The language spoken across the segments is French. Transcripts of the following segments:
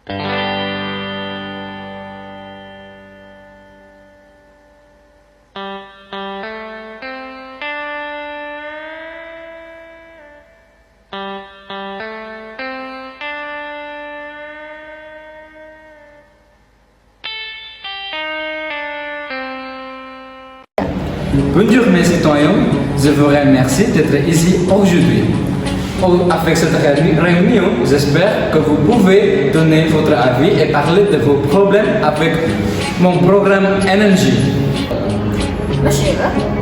Bonjour mes citoyens, je vous remercie d'être ici aujourd'hui. Avec cette réunion, j'espère que vous pouvez donner votre avis et parler de vos problèmes avec mon programme Energy. Monsieur,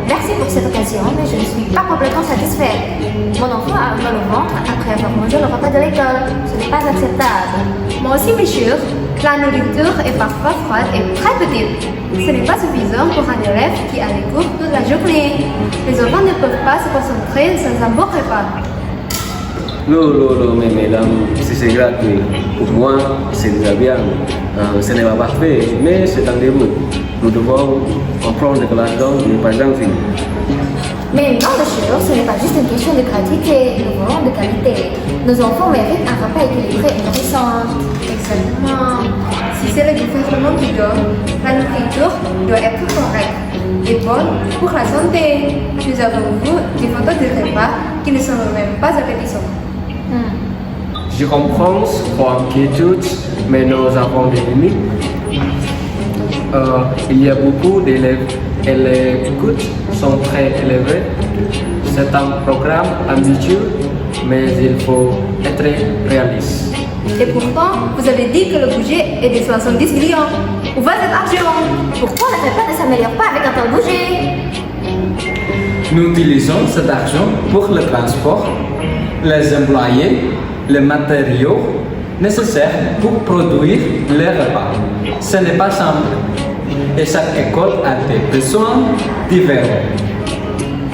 merci pour cette occasion, mais je ne suis pas complètement satisfaite. Mon enfant a mal au ventre après avoir mangé le repas de l'école. Ce n'est pas acceptable. Moi aussi, monsieur, la nourriture est parfois froide et très petite. Ce n'est pas suffisant pour un élève qui a les cours toute la journée. Les enfants ne peuvent pas se concentrer sans un bon repas. Non, mais mesdames, si c'est gratuit, pour moi, c'est déjà bien. Ce n'est pas parfait, mais c'est un début. Nous devons comprendre que l'argent n'est pas infini. Mais non, monsieur, ce n'est pas juste une question de gratuité, nous voulons de qualité. Nos enfants méritent un repas équilibré et nourrissant. Exactement. Si c'est le gouvernement qui donne, la nourriture doit être correcte et bonne pour la santé. Nous avons vu des photos de repas qui ne sont même pas appétissants. Je comprends vos inquiétudes, mais nous avons des limites. Il y a beaucoup d'élèves et les coûts sont très élevés. C'est un programme ambitieux, mais il faut être réaliste. Et pourtant, vous avez dit que le budget est de 70 millions. Où va cet argent? Pourquoi le repas ne s'améliore pas avec un tel budget? Nous utilisons cet argent pour le transport, les employés, les matériaux nécessaires pour produire les repas. Ce n'est pas simple et chaque école a des besoins différents.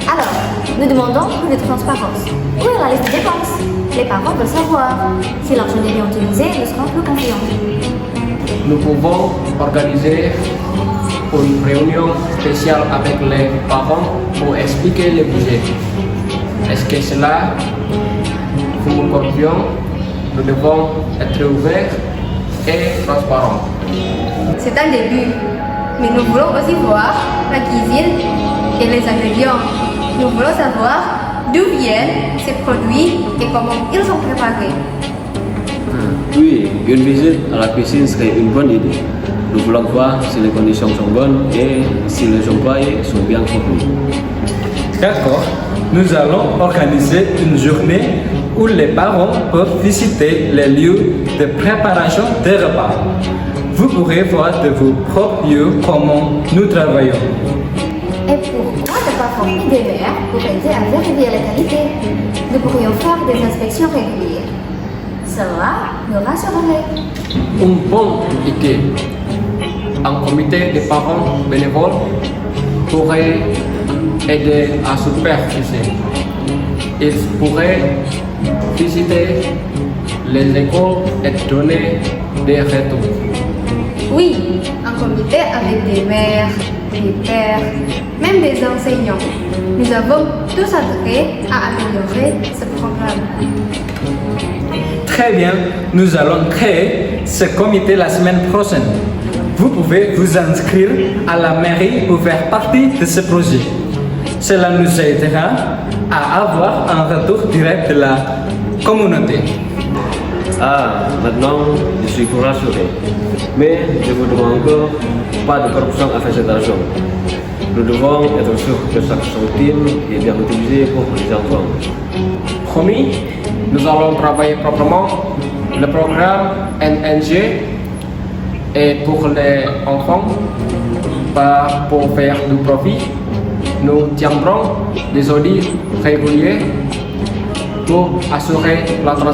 Alors, nous demandons plus de transparence. Où est la liste des dépenses? Les parents veulent savoir. Si l'argent est bien utilisé, nous serons plus confiants. Nous pouvons organiser une réunion spéciale avec les parents pour expliquer le budget. Est-ce que cela vous me convient? Nous devons être ouverts et transparents. C'est un début. Mais nous voulons aussi voir la cuisine et les ingrédients. Nous voulons savoir d'où viennent ces produits et comment ils sont préparés. Oui, une visite à la cuisine serait une bonne idée. Nous voulons voir si les conditions sont bonnes et si les employés sont bien formés. D'accord, nous allons organiser une journée où les parents peuvent visiter les lieux de préparation des repas. Vous pourrez voir de vos propres yeux comment nous travaillons. Et pourquoi ne pas former des maires pour aider à vérifier la qualité? Nous pourrions faire des inspections régulières. Cela nous rassurerait. Une bonne idée. Un comité de parents bénévoles pourrait aider à superviser. Ils pourraient visiter les écoles et donner des retours. Oui, un comité avec des mères, des pères, même des enseignants. Nous avons tous intérêt à améliorer ce programme. Très bien, nous allons créer ce comité la semaine prochaine. Vous pouvez vous inscrire à la mairie pour faire partie de ce projet. Cela nous aidera à avoir un retour direct de la communauté. Ah, maintenant, je suis plus rassuré. Mais je vous demande encore pas de corruption avec cet argent. Nous devons être sûrs que chaque centime est bien utilisé pour les enfants. Promis, nous allons travailler proprement. Le programme NNG est pour les enfants, pas pour faire du profit. Nous tiendrons des audits réguliers pour assurer la transparence.